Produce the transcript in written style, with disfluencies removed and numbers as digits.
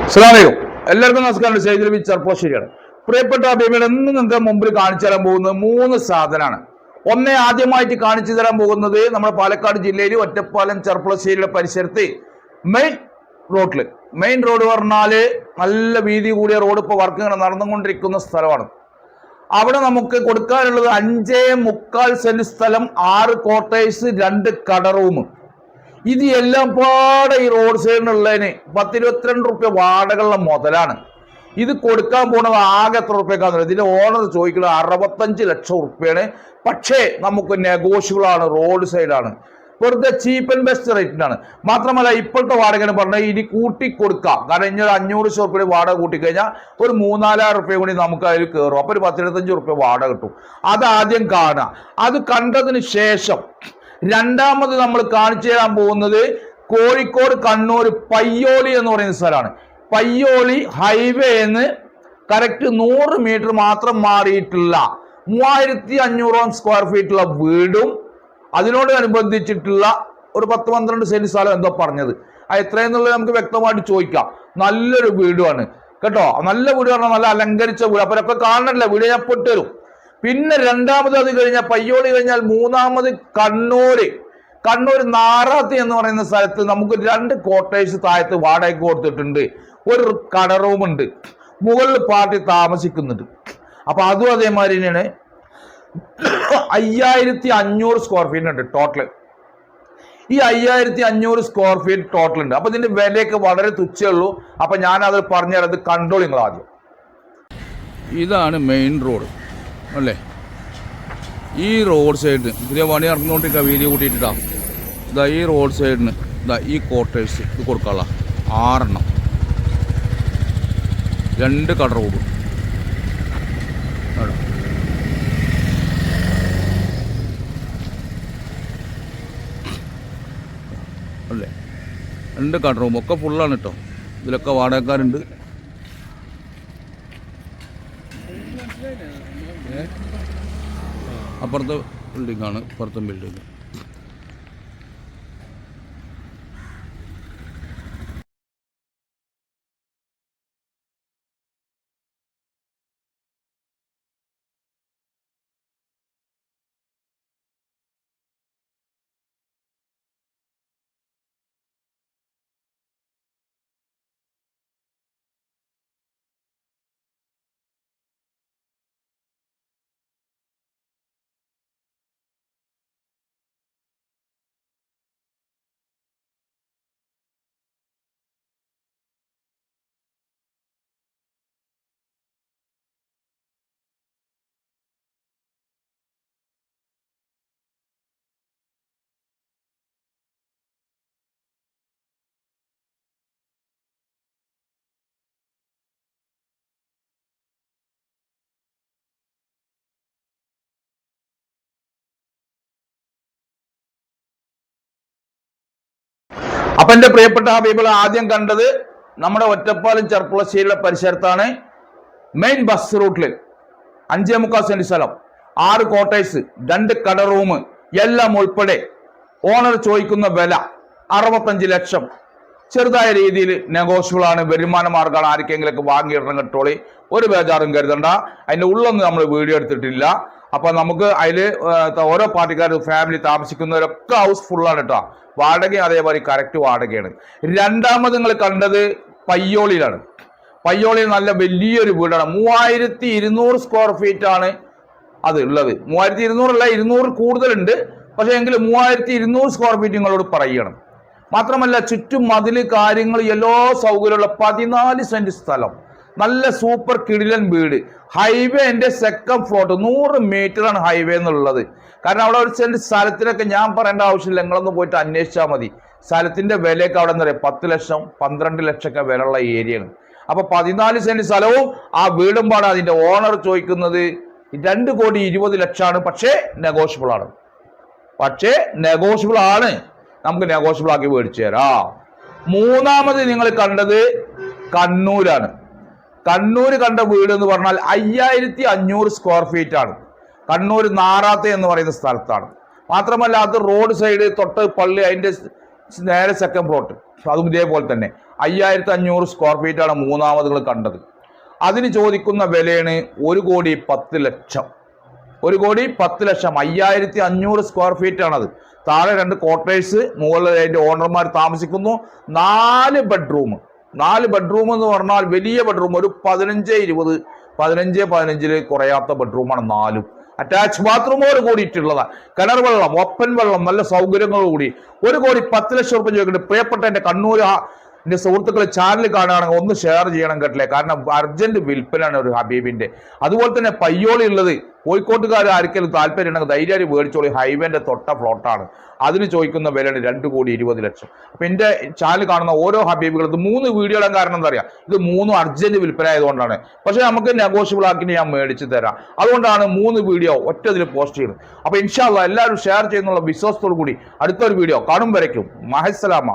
അസ്സലാമലൈക്കും. എല്ലാവർക്കും നമസ്കാരം. സൈദുൽ ചെറുപ്പശ്ശേരിയാണ്. പ്രിയപ്പെട്ട അഭിമുഖം ഇന്ന് നിങ്ങൾക്ക് മുമ്പിൽ കാണിച്ചു തരാൻ പോകുന്നത് 3 സാധനമാണ്. ആദ്യമായിട്ട് കാണിച്ചു തരാൻ പോകുന്നത് നമ്മുടെ പാലക്കാട് ജില്ലയിൽ ഒറ്റപ്പാലം ചെറുപ്പശ്ശേരിയുടെ പരിസരത്ത് മെയിൻ റോഡ് പറഞ്ഞാല് നല്ല വീതി കൂടിയ റോഡ് ഇപ്പോൾ വർക്ക് ഇങ്ങനെ നടന്നുകൊണ്ടിരിക്കുന്ന സ്ഥലമാണ്. അവിടെ നമുക്ക് കൊടുക്കാനുള്ളത് 5.25 സെന്റ് സ്ഥലം, 6 ക്വാർട്ടേഴ്സ്, 2 കട റൂം. ഇത് എല്ലാം പാടെ ഈ റോഡ് സൈഡിനുള്ളതിന് 10-22 റുപ്യ വാടകയുള്ള മുതലാണ്. ഇത് കൊടുക്കാൻ പോണത് ആകെ എത്ര റുപ്യക്കാന്ന് ഇതിന്റെ ഓണർ ചോദിക്കുന്നത് 65 ലക്ഷം റുപ്യാണ്. പക്ഷേ നമുക്ക് നെഗോഷ്യബിൾ ആണ്, റോഡ് സൈഡാണ്, വെറുതെ ചീപ്പ് ആൻഡ് ബെസ്റ്റ് റേറ്റിനാണ്. മാത്രമല്ല ഇപ്പോഴത്തെ വാടക പറഞ്ഞാൽ ഇനി കൂട്ടി കൊടുക്കാം. കാരണം ഇനി ഒരു 500 റുപ്യ വാടക കൂട്ടിക്കഴിഞ്ഞാൽ ഒരു 3-4 റുപ്യ കൂടി നമുക്ക് അതിൽ കയറും. അപ്പോൾ ഒരു 10-25 റുപ്യ വാടക കിട്ടും. അത് ആദ്യം കാണുക. അത് കണ്ടതിന് ശേഷം രണ്ടാമത് നമ്മൾ കാണിച്ചു തരാൻ പോകുന്നത് കോഴിക്കോട് കണ്ണൂർ പയ്യോളി എന്ന് പറയുന്ന സ്ഥലമാണ്. പയ്യോളി ഹൈവേന്ന് കറക്റ്റ് 100 മീറ്റർ മാത്രം മാറിയിട്ടുള്ള 3500 സ്ക്വയർ ഫീറ്റുള്ള വീടും അതിനോട് അനുബന്ധിച്ചിട്ടുള്ള ഒരു 10-12 സെന്റ് സ്ഥലം എന്തോ പറഞ്ഞത്. അത് എത്രയെന്നുള്ളത് നമുക്ക് വ്യക്തമായിട്ട് ചോദിക്കാം. നല്ലൊരു വീടുമാണ് കേട്ടോ. നല്ല വീട് പറഞ്ഞാൽ നല്ല അലങ്കരിച്ച വീട്. അപ്പൊ ഒക്കെ കാണണല്ലേ, വീട് ഞാൻ പൊട്ടുവരും. പിന്നെ രണ്ടാമത് അത് കഴിഞ്ഞാൽ പയ്യോളി കഴിഞ്ഞാൽ മൂന്നാമത് കണ്ണൂർ നാറാത്തി എന്ന് പറയുന്ന സ്ഥലത്ത് നമുക്ക് 2 ക്വാർട്ടേഴ്സ് താഴത്ത് വാടകയ്ക്ക് കൊടുത്തിട്ടുണ്ട്. ഒരു കട റൂമുണ്ട്, മുകളിൽ പാർട്ടി താമസിക്കുന്നുണ്ട്. അപ്പൊ അതും അതേമാതിരി തന്നെയാണ്. 5500 സ്ക്വയർ ഫീറ്റ് ഉണ്ട് ടോട്ടൽ. ഈ 5500 സ്ക്വയർ ഫീറ്റ് ടോട്ടൽ ഉണ്ട്. അപ്പൊ ഇതിന്റെ വിലയൊക്കെ വളരെ തുച്ഛമേ ഉള്ളൂ. അപ്പൊ ഞാനത് പറഞ്ഞാൽ അത് കണ്ടോളൂ നിങ്ങൾ ആദ്യം. ഇതാണ് മെയിൻ റോഡ് അല്ലേ. ഈ റോഡ് സൈഡിന് പുതിയ പണി നടന്നുകൊണ്ടിരിക്കുക, വീതി കൂട്ടിയിട്ടാ. ഇതാ ഈ റോഡ് സൈഡിന് ഇതാ ഈ ക്വാർട്ടേഴ്സ് ഇത് കൊടുക്കാനുള്ള 6 എണ്ണം, 2 കട റോഡ് അല്ലേ. 2 കട റൂം ഒക്കെ ഫുള്ളാണ് കേട്ടോ. ഇതിലൊക്കെ വാടകക്കാരുണ്ട്. അപ്പുറത്തെ ബിൽഡിംഗ് ആണ്, ഇപ്പുറത്തെ ബിൽഡിംഗ്. അപ്പൊ എന്റെ പ്രിയപ്പെട്ട ഹബീബുകൾ, ആദ്യം കണ്ടത് നമ്മുടെ ഒറ്റപ്പാലം ചെറുപ്പശ്ശേരിയുടെ പരിസരത്താണ്. മെയിൻ ബസ് റൂട്ടിൽ 5.25 സെന്റ് സ്ഥലം, 6 ക്വാർട്ടേഴ്സ്, 2 കട റൂം എല്ലാം ഉൾപ്പെടെ ഓണർ ചോദിക്കുന്ന വില 65 ലക്ഷം. ചെറുതായ രീതിയിൽ നെഗോഷ്യബിൾ ആണ്, വരുമാന മാർഗമാണ്. ആർക്കെങ്കിലൊക്കെ വാങ്ങിയിടണം കേട്ടോളി, ഒരു ബേജാറും കരുതണ്ട. അതിന്റെ ഉള്ളൊന്നും നമ്മൾ വീഡിയോ എടുത്തിട്ടില്ല. അപ്പൊ നമുക്ക് അതില് ഓരോ പാർട്ടിക്കാരും ഫാമിലി താമസിക്കുന്നവരൊക്കെ ഹൗസ് ഫുള്ളാണ് കേട്ടോ. വാടകയും അതേപോലെ കറക്റ്റ് വാടകയാണ്. രണ്ടാമത് നിങ്ങൾ കണ്ടത് പയ്യോളിയിലാണ്. പയ്യോളിയിൽ നല്ല വലിയൊരു വീടാണ്, 3200 സ്ക്വയർ ഫീറ്റ് ആണ് അത് ഉള്ളത്. 3200 അല്ല, 200 കൂടുതലുണ്ട്. പക്ഷെ എങ്കിലും 3200 സ്ക്വയർ ഫീറ്റ് നിങ്ങളോട് പറയണം. മാത്രമല്ല ചുറ്റും മതില് കാര്യങ്ങൾ എല്ലാ സൗകര്യമുള്ള 14 സെന്റ് സ്ഥലം, നല്ല സൂപ്പർ കിടിലൻ വീട്. ഹൈവേന്റെ 2nd ഫ്ലോർ, 100 മീറ്റർ ആണ് ഹൈവേ എന്നുള്ളത്. കാരണം അവിടെ ഒരു സെന്റ് സ്ഥലത്തിനൊക്കെ ഞാൻ പറയേണ്ട ആവശ്യമില്ല, നിങ്ങളൊന്ന് പോയിട്ട് അന്വേഷിച്ചാൽ മതി. സ്ഥലത്തിന്റെ വിലയൊക്കെ അവിടെ നിന്ന് 10 ലക്ഷം 12 ലക്ഷമൊക്കെ വിലയുള്ള ഏരിയയാണ്. അപ്പൊ 14 സെന്റ് സ്ഥലവും ആ വീടും പാടാണ്. അതിന്റെ ഓണർ ചോദിക്കുന്നത് 2,20 ലക്ഷമാണ്. പക്ഷേ നെഗോഷ്യബിൾ ആണ്. നമുക്ക് നെഗോഷ്യബിൾ ആക്കി മേടിച്ചു തരാം. മൂന്നാമത് നിങ്ങൾ കണ്ടത് കണ്ണൂരാണ്. കണ്ണൂർ കണ്ട വീട് എന്ന് പറഞ്ഞാൽ 5500 സ്ക്വയർ ഫീറ്റ് ആണ്. കണ്ണൂർ നാറാത്ത എന്ന് പറയുന്ന സ്ഥലത്താണ്. മാത്രമല്ല അത് റോഡ് സൈഡ് തൊട്ട് പള്ളി, അതിന്റെ നേരെ 2nd പ്ലോട്ട്, അതും ഇതേപോലെ തന്നെ 5500 സ്ക്വയർ ഫീറ്റാണ് മൂന്നാമത് നിങ്ങൾ കണ്ടത്. അതിന് ചോദിക്കുന്ന വിലയാണ് 1,10,00,000. 1,10,00,000. 5500 സ്ക്വയർ ഫീറ്റ് ആണത്. താഴെ 2 ക്വാർട്ടേഴ്സ്, മുകളിൽ അതിൻ്റെ ഓണർമാർ താമസിക്കുന്നു. 4 ബെഡ്റൂം. 4 ബെഡ്റൂം എന്ന് പറഞ്ഞാൽ വലിയ ബെഡ്റൂം. ഒരു 15-20, 15-15 കുറയാത്ത ബെഡ്റൂമാണ് 4. അറ്റാച്ച് ബാത്റൂമോട് കൂടിയിട്ടുള്ളതാണ്. കിണർ വെള്ളം, ഓപ്പൺ വെള്ളം, നല്ല സൗകര്യങ്ങളോട് കൂടി. 1,10,00,000 രൂപ ചോദിക്കുന്നുണ്ട്. പ്രിയപ്പെട്ട എൻ്റെ കണ്ണൂർ എൻ്റെ സുഹൃത്തുക്കൾ ചാനൽ കാണുകയാണെങ്കിൽ ഒന്ന് ഷെയർ ചെയ്യണം കേട്ടില്ലേ. കാരണം അർജന്റ് വിൽപ്പനയാണ് ഒരു ഹബീബിൻ്റെ. അതുപോലെ തന്നെ പയ്യോളി ഉള്ളത് കോഴിക്കോട്ടുകാർ ആർക്കെങ്കിലും താല്പര്യം ഉണ്ടെങ്കിൽ ധൈര്യമായി മേടിച്ചോളി. ഹൈവേൻ്റെ തൊട്ട ഫ്ലോട്ടാണ്. അതിന് ചോദിക്കുന്ന വിലയാണ് 2,20,00,000. അപ്പം എൻ്റെ ചാനൽ കാണുന്ന ഓരോ ഹബീബുകളും ഇത് 3 വീഡിയോ ഇടാൻ കാരണം എന്താ പറയുക, ഇത് 3 അർജന്റ് വിൽപ്പന ആയതുകൊണ്ടാണ്. പക്ഷേ നമുക്ക് നെഗോഷ്യബിൾ ആക്കി ഞാൻ മേടിച്ച് തരാം. അതുകൊണ്ടാണ് 3 വീഡിയോ ഒറ്റ ഇതിൽ പോസ്റ്റ് ചെയ്യുന്നത്. അപ്പോൾ ഇൻഷാ അല്ലാഹ് എല്ലാവരും ഷെയർ ചെയ്യുന്നുള്ള വിശ്വാസത്തോടു കൂടി അടുത്തൊരു വീഡിയോ കാണും വരയ്ക്കും. മഹസ്സലാമ.